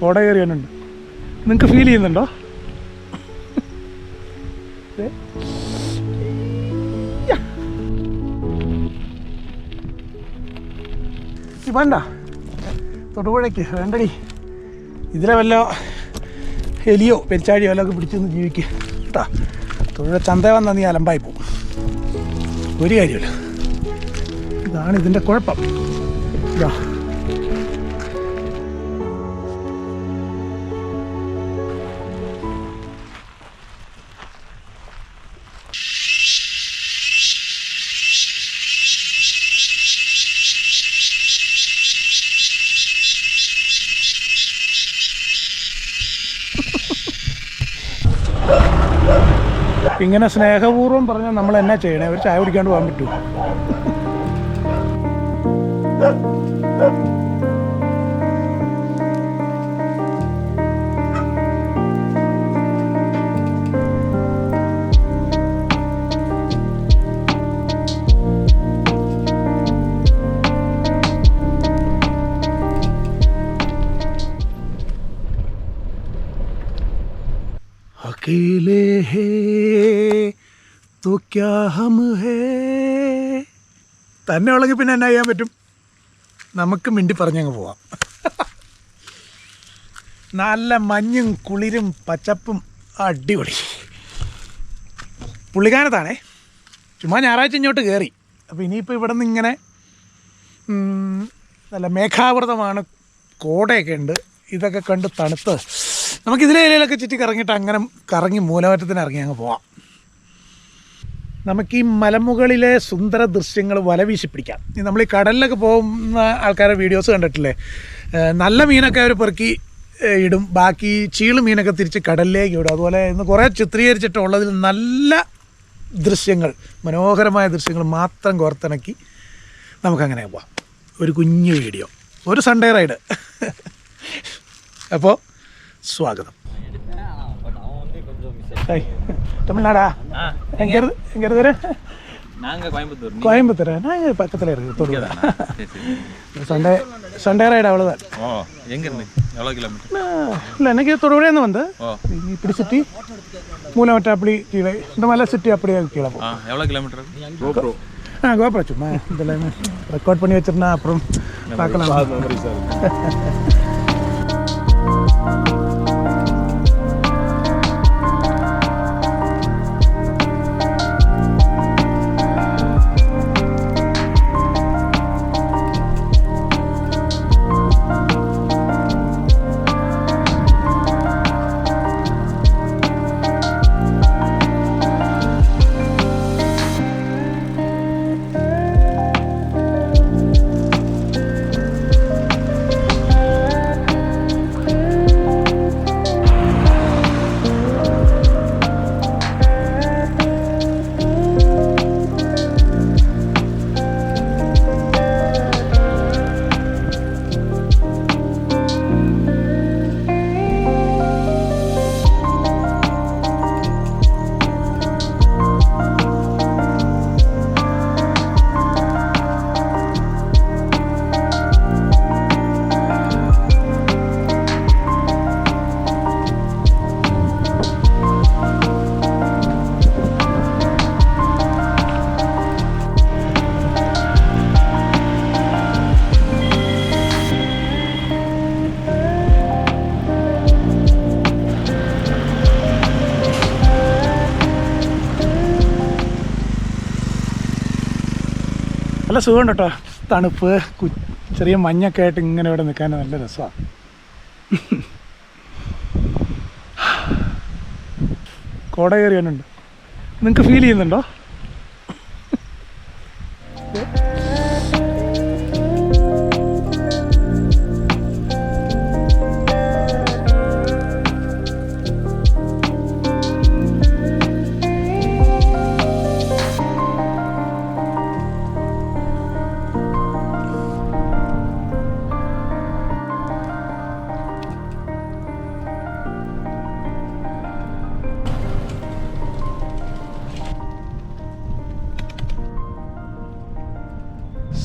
കോട കയറിയാനുണ്ട്. നിങ്ങൾക്ക് ഫീൽ ചെയ്യുന്നുണ്ടോ? വേണ്ട, തൊടുപുഴയ്ക്ക് വേണ്ടടി. ഇതിലെ വല്ല എലിയോ പെരിച്ചാഴിയോ എല്ലാം ഒക്കെ പിടിച്ചൊന്ന് ജീവിക്കുക കേട്ടാ. തൊടുപുഴ ചന്ത വന്നാൽ നീ അലമ്പായി പോകും. ഒരു കാര്യമില്ല, ഇതാണ് ഇതിൻ്റെ കുഴപ്പം. ഇതാ ഇങ്ങനെ സ്നേഹപൂർവ്വം പറഞ്ഞാൽ നമ്മൾ എന്നാ ചെയ്യണേ? അവർ ചായ കുടിക്കാണ്ട് പോകാൻ പറ്റുമോ? अकेले है तो क्या हम है. തന്നെ ഉള്ളെങ്കിൽ പിന്നെ എന്നാ ചെയ്യാൻ പറ്റും? നമുക്ക് മിണ്ടി പറഞ്ഞങ്ങ് പോവാം. നല്ല മഞ്ഞും കുളിരും പച്ചപ്പും അടിപൊളി. പുള്ളിക്കാനത്താണേ, ചുമ്മാ ഞായറാഴ്ച ഇങ്ങോട്ട് കയറി. അപ്പോൾ ഇനിയിപ്പോൾ ഇവിടെ നിന്ന് ഇങ്ങനെ നല്ല മേഘാവൃതമാണ്, കോടയൊക്കെ ഉണ്ട്. ഇതൊക്കെ കണ്ട് തണുത്ത് നമുക്കിതിലെ ഇലയിലൊക്കെ ചുറ്റി കറങ്ങിയിട്ട് അങ്ങനെ കറങ്ങി മൂലമറ്റത്തിന് ഇറങ്ങി അങ്ങ് പോവാം. നമുക്ക് ഈ മലമുകളിലെ സുന്ദര ദൃശ്യങ്ങൾ വലവീശി പിടിക്കാം. നമ്മൾ ഈ കടലിലൊക്കെ പോകുന്ന ആൾക്കാരുടെ വീഡിയോസ് കണ്ടിട്ടില്ലേ? നല്ല മീനൊക്കെ അവർ പെറുക്കി ഇടും, ബാക്കി ചീള് മീനൊക്കെ തിരിച്ച് കടലിലേക്ക് ഇടും. അതുപോലെ ഇന്ന് കുറേ ചിത്രീകരിച്ചിട്ടുള്ളതിൽ നല്ല ദൃശ്യങ്ങൾ, മനോഹരമായ ദൃശ്യങ്ങൾ മാത്രം കോർത്തിണക്കി നമുക്കങ്ങനെ പോവാം. ഒരു കുഞ്ഞു വീഡിയോ, ഒരു സൺഡേ റൈഡ്. അപ്പോൾ സ്വാഗതம். தமிழ்நாடா? எங்கிறது வர? கோயம்புத்தூர். நாங்கள் பக்கத்தில் இருக்குது தொடுபுழை. சண்டே ரைடு அவ்வளோதான். எவ்வளோ கிலோமீட்டர்? இல்லை, எனக்கு தொடுபுழையிருந்து வந்து இப்படி சுற்றி மூலமற்ற அப்படி கீழே இந்த மாதிரிலாம் சுற்றி அப்படியே கீழே போகும். எவ்வளோ கிலோமீட்டர்? கோபுரம் சும்மா இதெல்லாம் ரெக்கார்ட் பண்ணி வச்சிருந்தா அப்புறம் பார்க்கலாம். നല്ല സുഖമുണ്ട് കേട്ടോ. തണുപ്പ്, ചെറിയ മഞ്ഞൊക്കെ ആയിട്ട് ഇങ്ങനെ ഇവിടെ നിൽക്കാൻ നല്ല രസമാണ്. കോട കയറിയാനുണ്ട്. നിങ്ങൾക്ക് ഫീൽ ചെയ്യുന്നുണ്ടോ?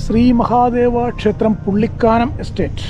ശ്രീ മഹാദേവ ക്ഷേത്രം, പുള്ളിക്കാനം എസ്റ്റേറ്റ്.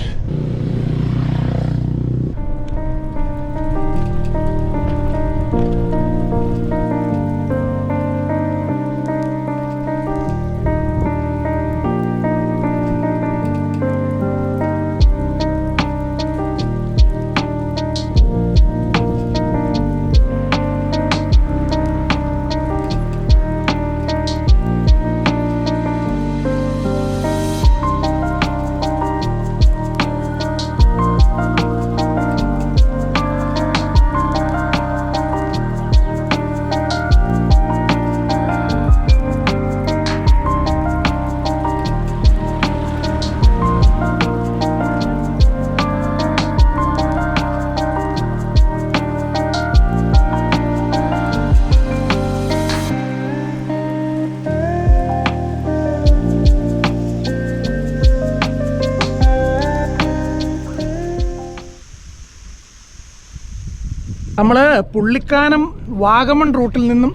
നമ്മൾ പുള്ളിക്കാനം വാഗമൺ റൂട്ടിൽ നിന്നും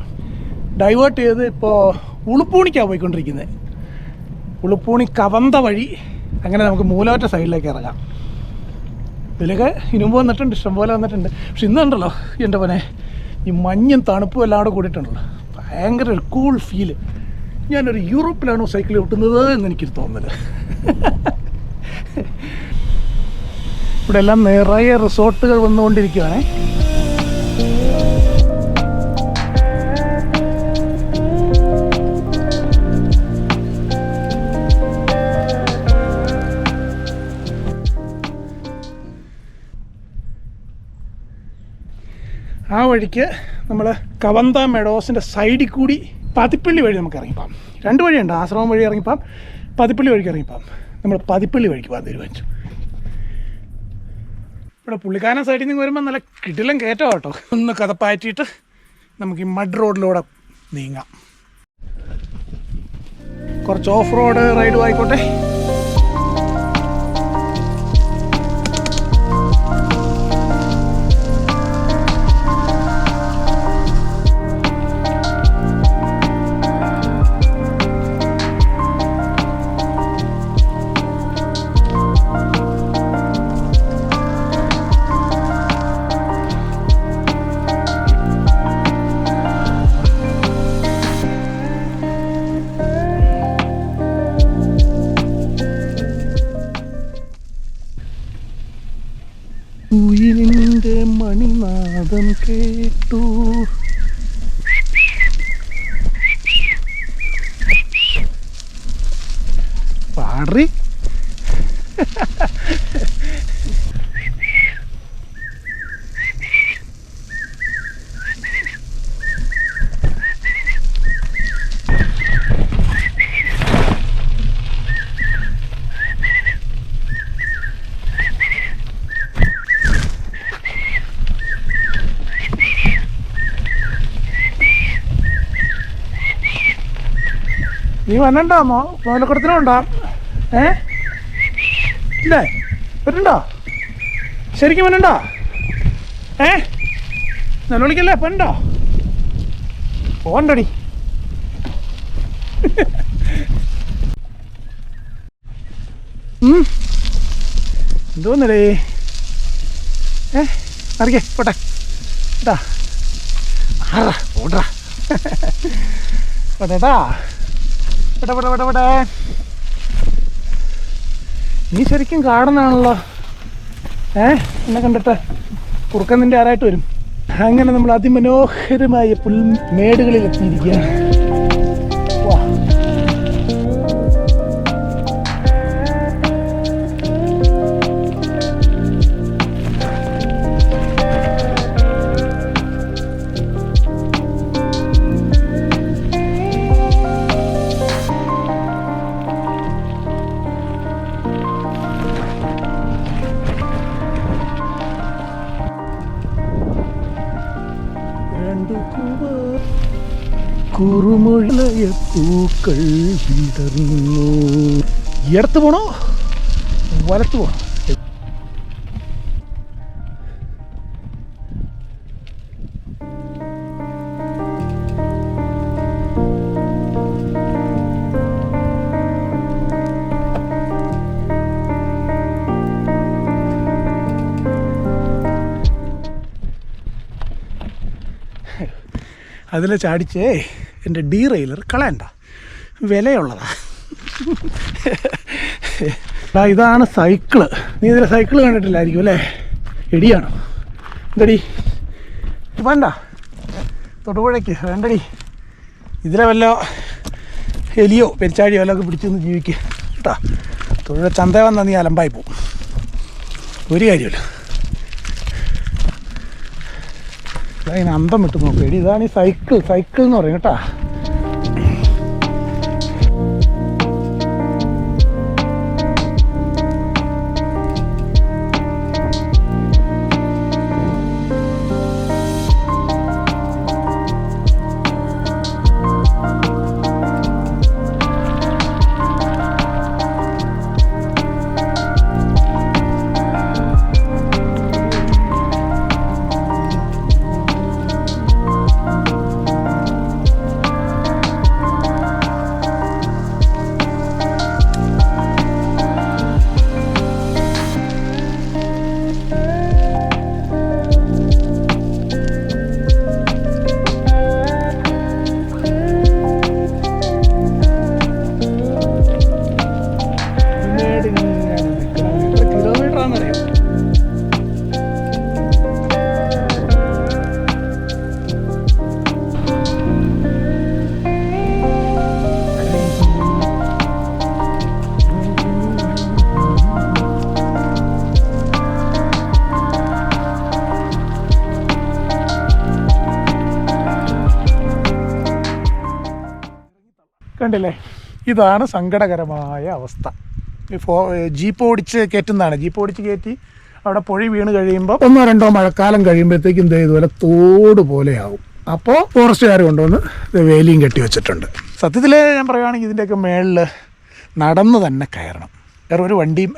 ഡൈവേർട്ട് ചെയ്ത് ഇപ്പോൾ ഉളുപ്പൂണിക്കാണ് പോയിക്കൊണ്ടിരിക്കുന്നത്. ഉളുപ്പൂണി കവന്ത വഴി അങ്ങനെ നമുക്ക് മൂലാറ്റ സൈഡിലേക്ക് ഇറങ്ങാം. ഇതിലൊക്കെ ഇനുമ്പ് വന്നിട്ടുണ്ട്, ഇഷ്ടംപോലെ വന്നിട്ടുണ്ട്. പക്ഷെ ഇന്ന് ഉണ്ടല്ലോ എൻ്റെ പോലെ ഈ മഞ്ഞും തണുപ്പും എല്ലാം കൂടെ കൂടിയിട്ടുണ്ടല്ലോ, ഭയങ്കര ഒരു കൂൾ ഫീല്. ഞാനൊരു യൂറോപ്പിലാണോ സൈക്കിൾ ഓട്ടുന്നത് എന്നെനിക്കൊരു തോന്നല്. ഇവിടെ എല്ലാം നിറയെ റിസോർട്ടുകൾ വന്നുകൊണ്ടിരിക്കുകയാണേ. ആ വഴിക്ക് നമ്മൾ കവന്ത മെഡോസിൻ്റെ സൈഡിൽ കൂടി പതിപ്പള്ളി വഴി നമുക്ക് ഇറങ്ങിപ്പോം. 2 വഴിയുണ്ട്, ആശ്രമം വഴി ഇറങ്ങിപ്പോം, പതിപ്പള്ളി വഴിക്ക് ഇറങ്ങിപ്പോം. നമ്മൾ പതിപ്പള്ളി വഴിക്ക് പോകാൻ തീരുമാനിച്ചു. ഇവിടെ പുള്ളിക്കാനം സൈഡിൽ നിന്ന് വരുമ്പോൾ നല്ല കിടിലം കയറ്റം കേട്ടോ. ഒന്ന് കഥപ്പാറ്റിയിട്ട് നമുക്ക് ഈ മഡ് റോഡിലൂടെ നീങ്ങാം. കുറച്ച് ഓഫ് റോഡ് റൈഡും ആയിക്കോട്ടെ. ഉയിരിൻ്റെ മണിനാദം കേട്ടു. പാടി നീ വരണ്ടോ? മോലക്കുടത്തിനുണ്ടോ? ഇല്ലേ, വരണ്ടോ? ശരിക്കും വരണ്ടോ? നിലവിളിക്കല്ലേ, വരണ്ടോ? പോണ്ടടി. എന്തോന്നടേ? അറിയേ പോട്ടെ കേട്ടാ, ഓടാ പോട്ടേട്ടാ. ഇവിടെ നീ ശരിക്കും കാടനാണല്ലോ. എന്നെ കണ്ടിട്ട് കുറുക്കൻ നിന്റെ ആരായിട്ട് വരും. അങ്ങനെ നമ്മൾ അതിമനോഹരമായ പുൽമേടുകളിൽ എത്തിയിരിക്കുകയാണ്. വാ, കുറുമുളയ പൂക്കൾ വിടർന്നു. ഇടത്ത് പോണോ വലത്ത് പോണോ? അതിൽ ചാടിച്ചേ എൻ്റെ ഡി റെയിലർ കളയണ്ട, വിലയുള്ളതാ. ഇതാണ് സൈക്കിള്. നീ ഇതിലെ സൈക്കിള് കണ്ടിട്ടില്ലായിരിക്കും അല്ലേ? എടിയാണോ? എന്തടി വേണ്ട, തൊടുപുഴയ്ക്ക് വേണ്ടടി. ഇതിലെ വല്ല എലിയോ പെരിച്ചാഴിയോ വല്ലതൊക്കെ പിടിച്ചൊന്ന് ജീവിക്കുക കേട്ടോ. തൊടുപുഴ ചന്ത വന്നാൽ നീ അലമ്പായി പോവും, ഒരു കാര്യമില്ല. അതിന് അന്തം വിട്ട് നോക്കേടി. ഇതാണ് ഈ സൈക്കിൾ എന്ന് പറയും കേട്ടാ. കണ്ടില്ലേ, ഇതാണ് സങ്കടകരമായ അവസ്ഥ. ജീപ്പ് ഓടിച്ച് കയറ്റുന്നതാണ്. ജീപ്പ് ഓടിച്ച് കയറ്റി അവിടെ പൊഴി വീണ് കഴിയുമ്പോൾ 1-2 മഴക്കാലം കഴിയുമ്പോഴത്തേക്കും ഇതുപോലെ തോട് പോലെയാവും. അപ്പോൾ ഫോറസ്റ്റുകാർ കൊണ്ടുവന്ന് വേലിയും കെട്ടി വെച്ചിട്ടുണ്ട്. സത്യത്തിൽ ഞാൻ പറയുകയാണെങ്കിൽ ഇതിൻ്റെയൊക്കെ മേളിൽ നടന്ന് തന്നെ കയറണം. വേറെ ഒരു വണ്ടിയും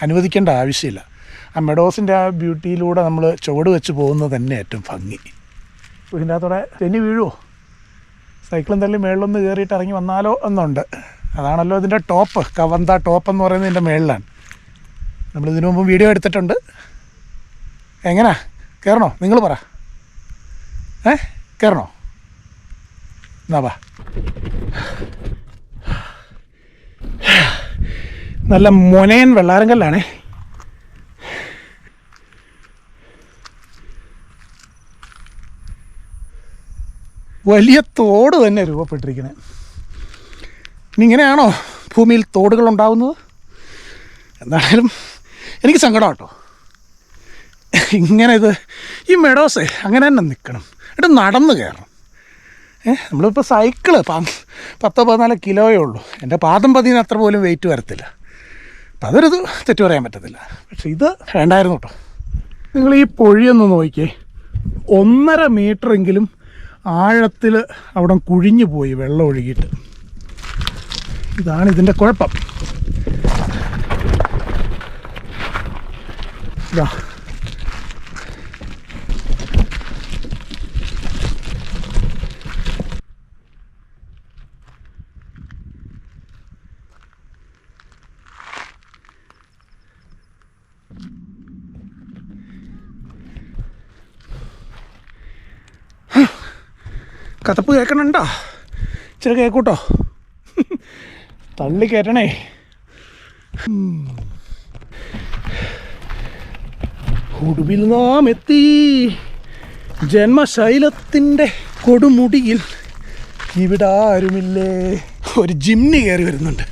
അനുവദിക്കേണ്ട ആവശ്യമില്ല. ആ മെഡോസിൻ്റെ ആ ബ്യൂട്ടിയിലൂടെ നമ്മൾ ചുവട് വെച്ച് പോകുന്നത് തന്നെ ഏറ്റവും ഭംഗി. അപ്പോൾ ഇതിൻ്റെ അകത്തോടെ തെന്നി വീഴുമോ, സൈക്കിളും തള്ളി മേളിലൊന്ന് കയറിയിട്ട് ഇറങ്ങി വന്നാലോ എന്നുണ്ട്. അതാണല്ലോ ഇതിൻ്റെ ടോപ്പ്. കവന്ത ടോപ്പ് എന്ന് പറയുന്നത് ഇതിൻ്റെ മേളിലാണ്. നമ്മളിതിനു മുമ്പ് വീഡിയോ എടുത്തിട്ടുണ്ട്. എങ്ങനെയാ, കയറണോ? നിങ്ങൾ പറ. കയറണോ? എന്നാ വാ. നല്ല മൊനയൻ വെള്ളാരങ്കല്ലാണേ. വലിയ തോട് തന്നെ രൂപപ്പെട്ടിരിക്കുന്നത്. ഇനി ഇങ്ങനെയാണോ ഭൂമിയിൽ തോടുകൾ ഉണ്ടാവുന്നത്? എന്തായാലും എനിക്ക് സങ്കടം കേട്ടോ. ഇങ്ങനെ ഈ മെഡോസേ അങ്ങനെ തന്നെ നിൽക്കണം, എന്നിട്ട് നടന്ന് കയറണം. നമ്മളിപ്പോൾ സൈക്കിള് 10-14 കിലോയേ ഉള്ളൂ. എൻ്റെ പാദം പതിന് അത്ര പോലും വെയിറ്റ് വരത്തില്ല. അപ്പം അതൊരു തെറ്റു പറയാൻ പറ്റത്തില്ല. പക്ഷെ ഇത് വേണ്ടായിരുന്നു കേട്ടോ. നിങ്ങൾ ഈ പൊഴിയൊന്ന് നോക്കിയേ, 1.5 മീറ്ററെങ്കിലും ആഴത്തിൽ അവിടെ കുഴിഞ്ഞു പോയി വെള്ളം ഒഴുകിയിട്ട്. ഇതാണ് ഇതിൻ്റെ കുഴപ്പം. ഇതാ കഥപ്പ് കേൾക്കണുണ്ടോ? ഇച്ചിരി കേൾക്കൂട്ടോ. തള്ളി കയറ്റണേ. ഒടുവിൽ നാം എത്തി ജന്മശൈലത്തിൻ്റെ കൊടുമുടിയിൽ. ഇവിടെ ആരുമില്ലേ? ഒരു ജിംനി കയറി വരുന്നുണ്ട്.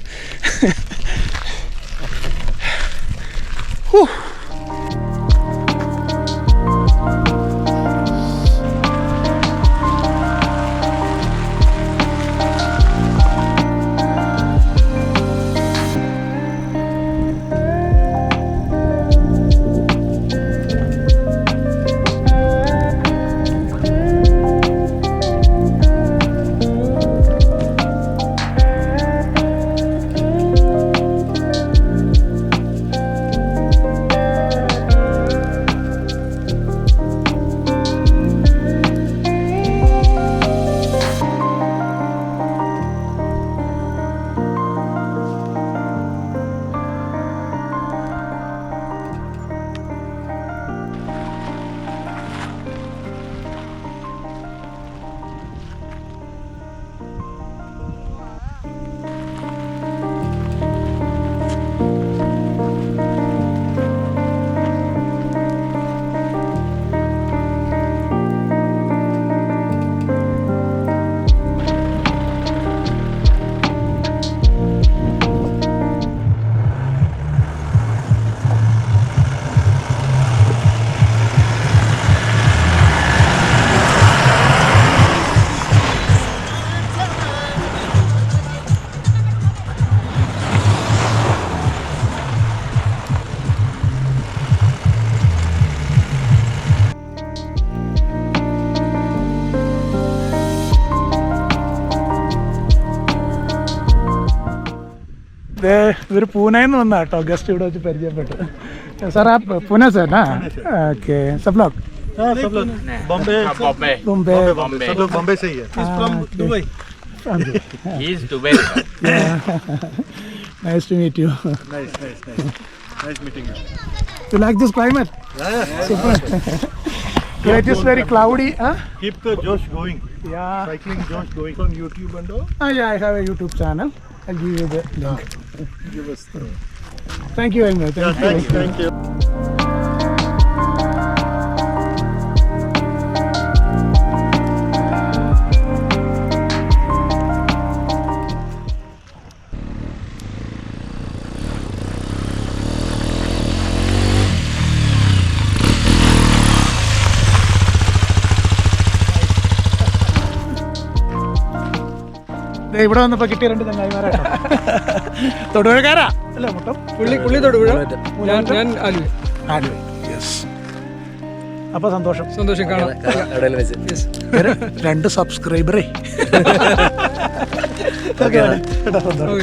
ഇവർ പൂനെയിൽ നിന്ന് വന്നാ കേട്ടോ, ഗസ്റ്റ് ഇവിടെ വെച്ച് പരിചയപ്പെട്ടു. സാർ ആ പൂനെ സർ ना? ओके सब लोग बॉम्बे बॉम्बे सब लोग बॉम्बे से ही है. He's from Dubai. He is Dubai. Nice to meet you. Nice meeting you. You like this climate? Yeah. Super. Yeah, it is very cloudy. Keep the Josh going. Yeah. Cycling Josh going from YouTube and all. Yeah, I have a YouTube channel. I'll give you the link. Give us the... Thank you very much. Thank you. ഇവിടെ വന്നപ്പോൾ കിട്ടിയ 2 ചങ്ങായിമാരാട്ടോ. തൊടുപുഴക്കാരാ അല്ലേ മൊത്തം? പുള്ളി തൊടുപുഴ, ഞാൻ Aluva. Yes. അപ്പോൾ സന്തോഷം കാണാം. 2 സബ്സ്ക്രൈബറേ. കേട്ടോ സന്തോഷം.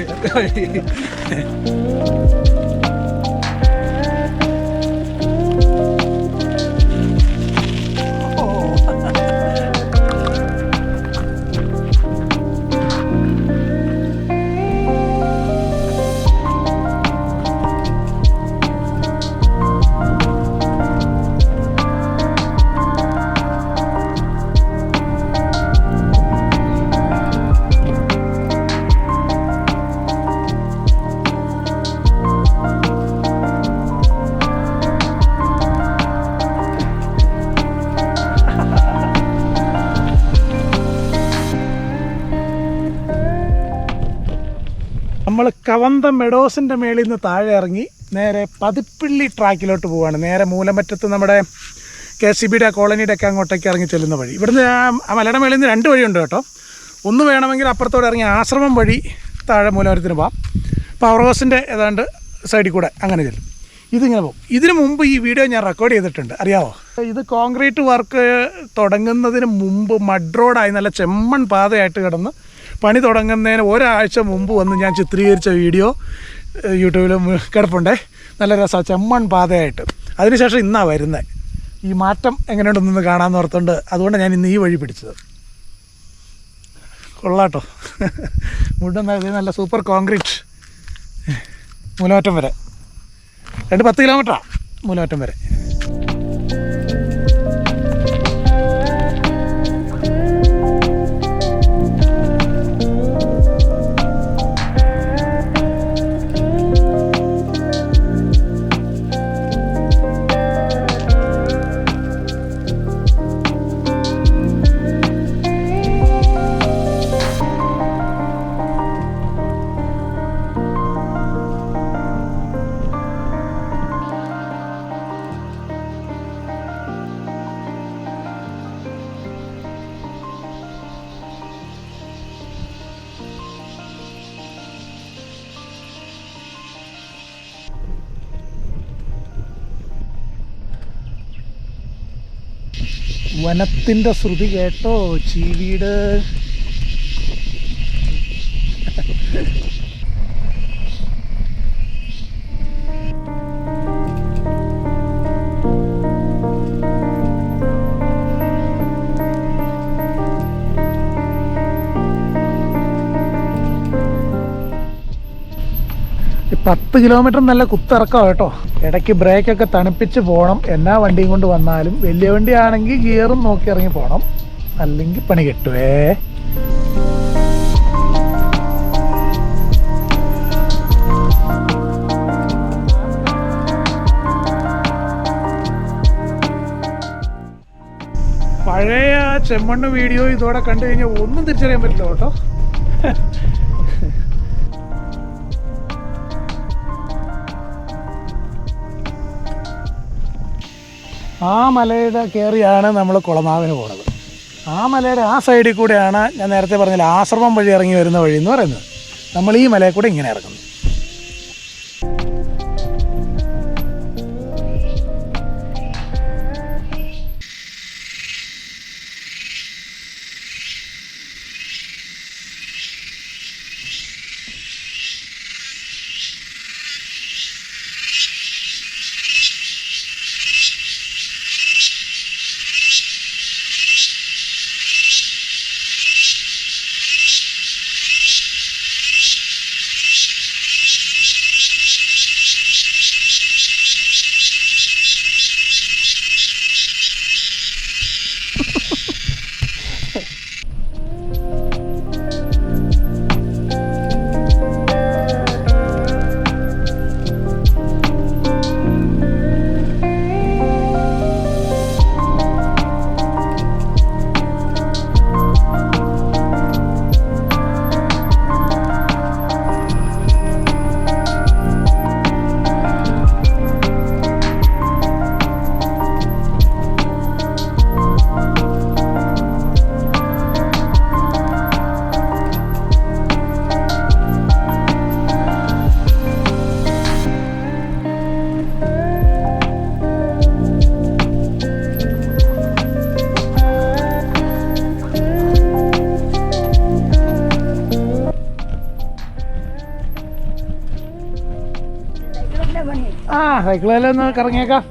നമ്മൾ കവന്തം മെഡോസിൻ്റെ മേളിൽ നിന്ന് താഴെ ഇറങ്ങി നേരെ പതിപ്പിള്ളി ട്രാക്കിലോട്ട് പോവുകയാണ്. നേരെ മൂലമറ്റത്ത് നമ്മുടെ KCBയുടെ കോളനിയുടെ ഒക്കെ അങ്ങോട്ടേക്ക് ഇറങ്ങി ചെല്ലുന്ന വഴി. ഇവിടുന്ന് ആ മലയുടെ മേളിൽ നിന്ന് 2 വഴിയുണ്ട് കേട്ടോ. ഒന്ന് വേണമെങ്കിൽ അപ്പുറത്തോടെ ഇറങ്ങി ആശ്രമം വഴി താഴെ മൂലമരത്തിന് പോകാം. പവർ ഹൗസിൻ്റെ ഏതാണ്ട് സൈഡിൽ കൂടെ അങ്ങനെ ചെല്ലും. ഇതിങ്ങനെ പോകും. ഇതിനു മുമ്പ് ഈ വീഡിയോ ഞാൻ റെക്കോർഡ് ചെയ്തിട്ടുണ്ട്, അറിയാമോ? ഇത് കോൺക്രീറ്റ് വർക്ക് തുടങ്ങുന്നതിന് മുമ്പ് മഡ് റോഡായി നല്ല ചെമ്മൺ പാതയായിട്ട് കിടന്ന് പണി തുടങ്ങുന്നതിന് ഒരാഴ്ച മുമ്പ് വന്ന് ഞാൻ ചിത്രീകരിച്ച വീഡിയോ യൂട്യൂബിലും കിടപ്പുണ്ടേ. നല്ല രസമാണ്, ചെമ്മൺ പാതയായിട്ട്. അതിനുശേഷം ഇന്നാണ് വരുന്നത്. ഈ മാറ്റം എങ്ങനെയുണ്ടെന്നൊന്ന് കാണാമെന്ന് ഓർത്തുകൊണ്ട് അതുകൊണ്ട് ഞാൻ ഇന്ന് ഈ വഴി പിടിച്ചത്. കൊള്ളാട്ടോ. മുഴുവൻ നല്ല സൂപ്പർ കോൺക്രീറ്റ്. മൂലമറ്റം വരെ 10 കിലോമീറ്ററാണ് മൂലമറ്റം വരെ. വനത്തിൻ്റെ ശ്രുതി കേട്ടോ ചീവീട്. ഈ 10 കിലോമീറ്റർ നല്ല കുത്തിറക്കാം കേട്ടോ. ഇടയ്ക്ക് ബ്രേക്കൊക്കെ തണുപ്പിച്ച് പോകണം. എന്നാ വണ്ടിയും കൊണ്ട് വന്നാലും വലിയ വണ്ടിയാണെങ്കിൽ ഗിയറും നോക്കി ഇറങ്ങി പോകണം, അല്ലെങ്കിൽ പണി കിട്ടുവേ. പഴയ ചെമ്മണ്ണ് വീഡിയോ ഇതോടെ കണ്ടു കഴിഞ്ഞാൽ ഒന്നും തിരിച്ചറിയാൻ പറ്റില്ല കേട്ടോ. ആ മലയുടെ കയറിയാണ് നമ്മൾ കുളമാവിന് പോണത്. ആ മലയുടെ ആ സൈഡിൽ കൂടെയാണ് ഞാൻ നേരത്തെ പറഞ്ഞില്ല ആശ്രമം വഴി ഇറങ്ങി വരുന്ന വഴി എന്ന് പറയുന്നത്. നമ്മൾ ഈ മലയിൽ കൂടെ ഇങ്ങനെ ഇറങ്ങുന്നു. ആ സൈക്കിളിൽ ഒന്ന് കറങ്ങിയേക്കാം.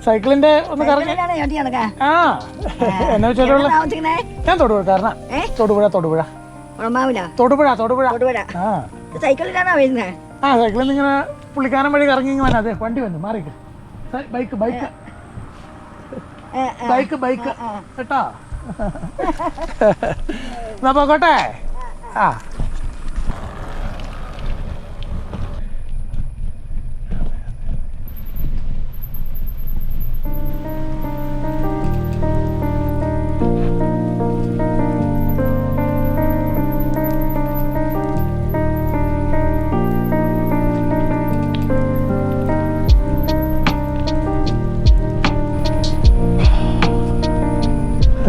സൈക്കിളിന്റെ ഒന്ന് കറങ്ങി. ആ എന്നാ വെച്ചാലുള്ള ഞാൻ തൊടുപുഴക്കാരനാ. തൊടുപുഴ തൊടുപുഴ തൊടുപുഴ തൊടുപുഴ. ആ സൈക്കിളിലാണോ വരുന്നത്? ആ സൈക്കിളിൽ നിന്ന് ഇങ്ങനെ പുള്ളിക്കാനം വഴി കറങ്ങി വന്നെ. അതെ വണ്ടി വന്നു മാറിക്ക്. ബൈക്ക് ബൈക്ക് ബൈക്ക് ബൈക്ക് കേട്ടോ. എന്നാ പോകട്ടെ. ആ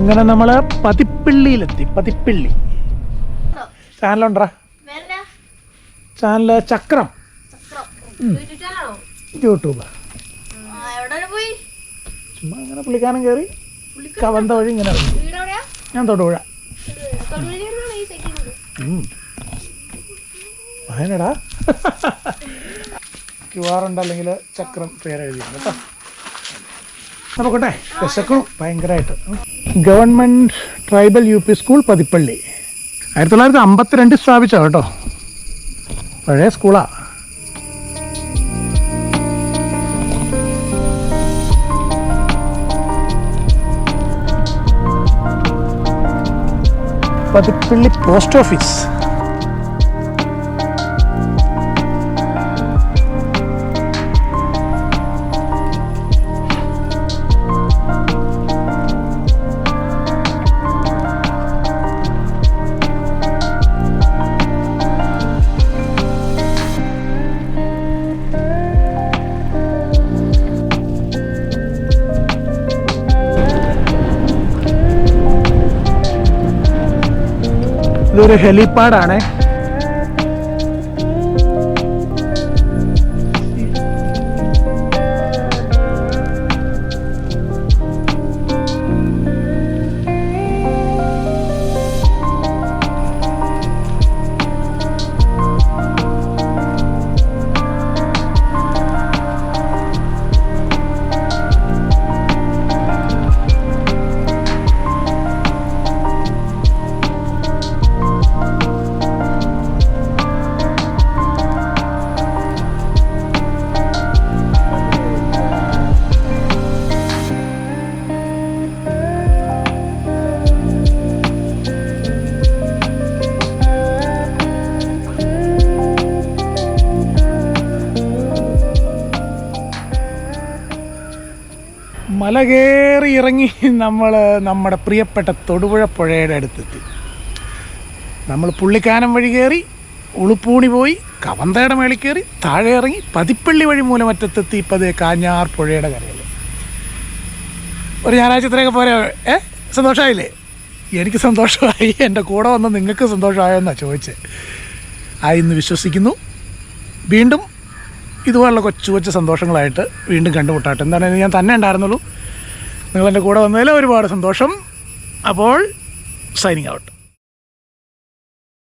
അങ്ങനെ നമ്മള് പതിപ്പിള്ളിയിലെത്തി. പതിപ്പിള്ളി ചാനലുണ്ടാ? ചാനല് ചക്രം യൂട്യൂബ്. ചുമ്മാ അങ്ങനെ പുള്ളിക്കാനം കയറി കവന്ത വഴി ഇങ്ങനെ. ഞാൻ തൊടുപുഴ. അതിനടാ QR ഉണ്ട്, അല്ലെങ്കിൽ ചക്രം പേരെഴുതിയിട്ടുണ്ട് കേട്ടോ. നോക്കട്ടെ. വിശക്കണം ഭയങ്കരമായിട്ട്. Government tribal UP school Pathippalli 1952 സ്ഥാപിച്ച കേട്ടോ. പഴയ സ്കൂളാ. Pathippalli post office. ഇതൊരു ഹെലിപ്പാഡാണ്. മല കയറി ഇറങ്ങി നമ്മൾ നമ്മുടെ പ്രിയപ്പെട്ട തൊടുപുഴ പുഴയുടെ അടുത്തെത്തി. നമ്മൾ പുള്ളിക്കാനം വഴി കയറി ഉളുപ്പൂണി പോയി കവന്തയുടെ മേളിൽ കയറി താഴെ ഇറങ്ങി പതിപ്പള്ളി വഴി മൂലമറ്റത്തെത്തി. ഇപ്പം അതേ കാഞ്ഞാർ പുഴയുടെ കരയിൽ. ഒരു ഞായറാഴ്ച ഇത്രയൊക്കെ പോരെ. സന്തോഷമായില്ലേ? എനിക്ക് സന്തോഷമായി. എൻ്റെ കൂടെ വന്ന് നിങ്ങൾക്ക് സന്തോഷമായോ എന്നാണ് ചോദിച്ചത്. ആയിന്ന് വിശ്വസിക്കുന്നു. വീണ്ടും ഇതുപോലുള്ള കൊച്ചു കൊച്ചു സന്തോഷങ്ങളായിട്ട് വീണ്ടും കണ്ടുമുട്ടാട്ടെ. എന്താണെങ്കിലും ഞാൻ തന്നെ ഉണ്ടായിരുന്നുള്ളൂ. നിങ്ങളെൻ്റെ കൂടെ വന്നതിൽ ഒരുപാട് സന്തോഷം. അപ്പോൾ സൈനിങ് ഔട്ട്.